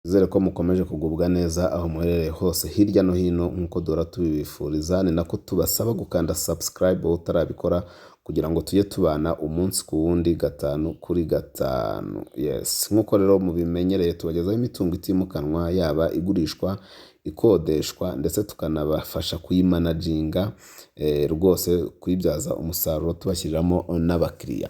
Izere ko mukomeje kugubwa neza aho muherereye hose hirya no hino nkuko duhora tubibifuriza, ni nako tubasaba gukanda subscribe wowe utarabikora kugira ngo tujye tubana umunsi ku wundi gatanu kuri gatanu. Yes, nkuko rero mubimenyereye tubagezaho imitungo itimukanwa yaba igurishwa, ikodeshwa ndetse tukanabafasha kuyimanaginga rwose kuyibyaza umusaruro tubashyiriramo n'abakiriya.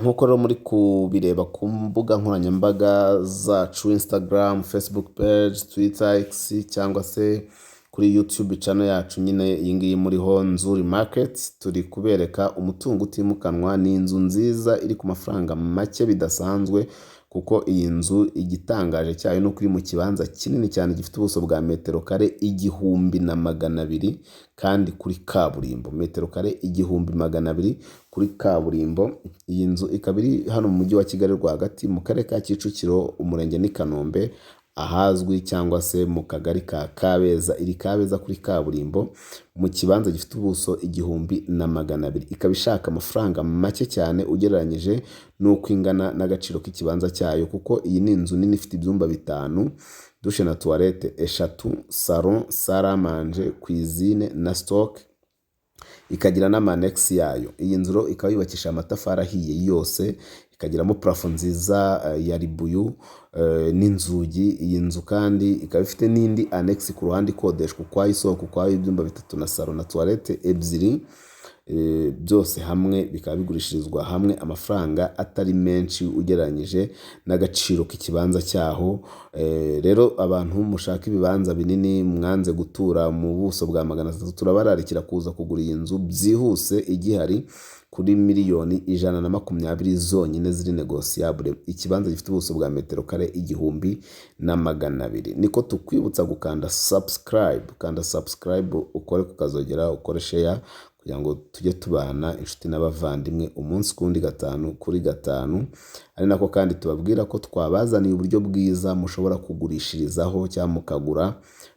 Nkuko rero muri kubireba ku mbuga nkoranyambaga zacu Instagram, Facebook page, Twitter, X cyangwa se kuri YouTube channel yacu nyine iyi ngiyi muriho Nzuri Market, turi kubereka umutungo utimukanwa. Ni inzu nziza iri ku mafaranga make bidasanzwe, kuko iyi nzu igitangaje cyayo no kuri mu kibanza kinini cyane gifite ubuso bwa metero kare 1200 kandi kuri kaburimbo, metero kare 1200 kuri kaburimbo. Iyi nzu ikaba iri hano mu mujyi wa Kigali rwagati mu karere ka Kicukiro, umurenge ni Kanombe, ahazwi cyangwa se mu kagari ka Kabeza. Iri Kabeza kuri kaburimbo mu kibanza gifite ubuso 1200, ikaba ishaka amafaranga make cyane ugereranyije nuko ingana n'agaciro k'ikibanza cyayo, kuko iyi ni inzu nini ifite ibyumba 5, dushe na toilette 3, salon, salle à manger, cuisine na stock, ikagira n'amanex yayo. Iyi nzu ikaba yubakisha amatafari ahiye yose, ikagiramo plafond nziza ya ribuyu n'inzugi. Iyi nzu kandi ikaba ifite n'indi annex ku ruhande ikodeshwa ukwayo, isoko ukwayo, ibyumba 3 na salon na toilette 2, byose hamwe bikaba bigurishirizwa hamwe amafaranga atari menshi ugereranyije n'agaciro k'ikibanza cyaho. Rero abantu mushaka ibibanza binini mwanze gutura mu buso bwa 300, turabararikira kuza kugura iyi nzu byihuse igihari kuri miliyoni 120 zonyine ziri negotiable. Ikibanza gifite ubuso bwa metero kare 1200. Niko tukwibutsa gukanda subscribe, kanda subscribe, ukore kukazogera, ukore share kugira ngo tujye tubana inshuti n'abavandimwe umunsi kundi gatanu kuri gatanu. Ari nako kandi tubabwira ko twabazaniye uburyo bwiza mushobora kugurishirizaho cyangwa mukagura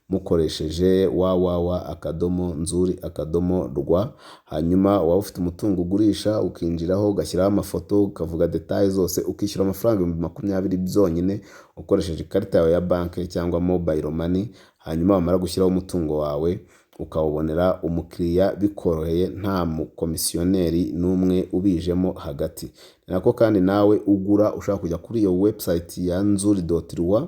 mukoresheje www.nzuri.rw. hanyuma waba ufite umutungo ugurisha ukinjiraho ugashyiraho amafoto ukavuga details zose, ukishyura amafaranga 20 byonyine ukoresheje ikarita yawe ya banki cyangwa mobile money. Hanyuma wamara gushyiraho umutungo wawe ukawubonera umukiriya bikoroheye, nta mukomisiyoneri n'umwe ubijemo hagati. Nako kandi nawe ugura ushaka kujya kuri iyo website ya nzuri.rw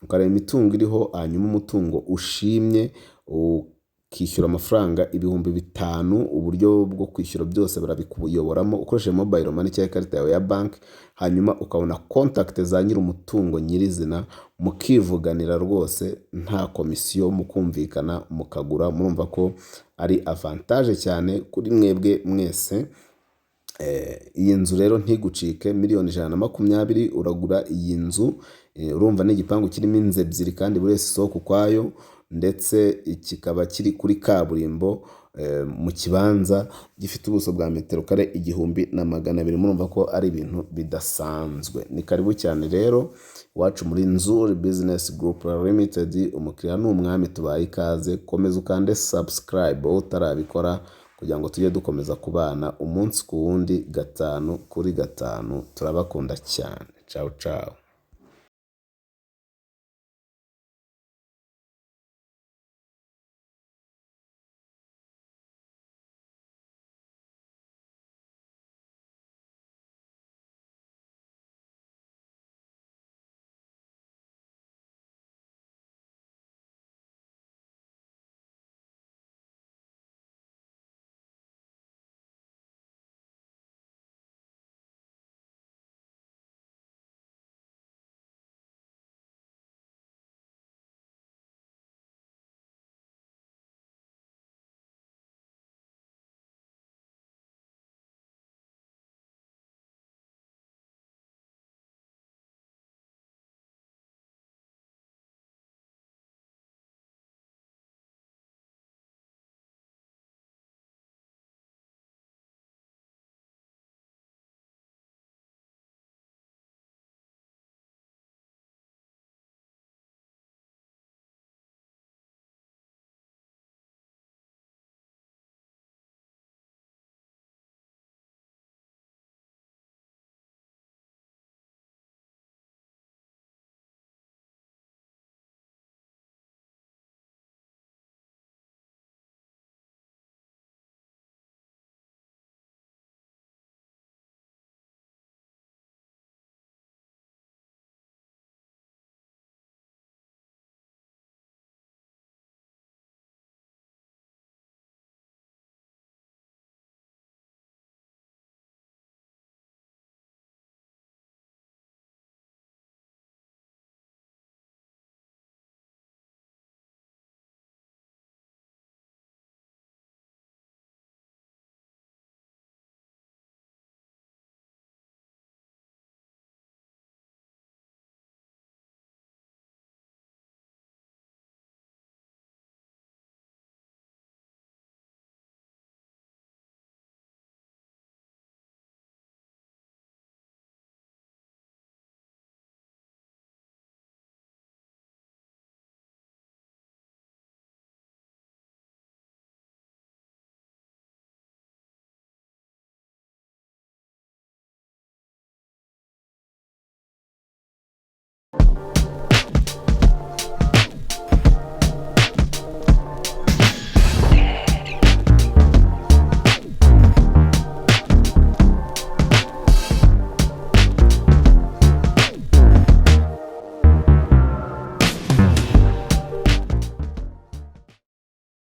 ukareba imitungo iriho, hanyuma umutungo ushimye ukishyura amafaranga 5000. Uburyo bwo kwishyura byose barabikuyoboramo ukoresheje mobile money cyangwa ikarita yawe ya banki. Hanyuma ukabona contact za nyiri umutungo nyirizina, mukivuganira rwose nta komisiyo, mukumvikana mukagura. Murumva ko ari avantage cyane kuri mwebwe mwese. Iyi nzu rero ntigucike, miliyoni 120 uragura iyi nzu. Urumva n'igipangu kirimo inzu 2 kandi buri wese isoko kwayo, ndetse kikaba kiri kuri kaburimbo mu kibanza gifite ubuso bwa metero kare 1200. Murumva ko ari ibintu bidasanzwe. Ni karibu cyane rero wacu muri Nzuri Business Group Limited. Umukiriya ni umwami, tubaye ikaze. Komeza ukande subscribe wowe utarabikora kugira ngo tujye dukomeza kubana umunsi ku wundi gatanu kuri gatanu. Turabakunda cyane. Ciao ciao.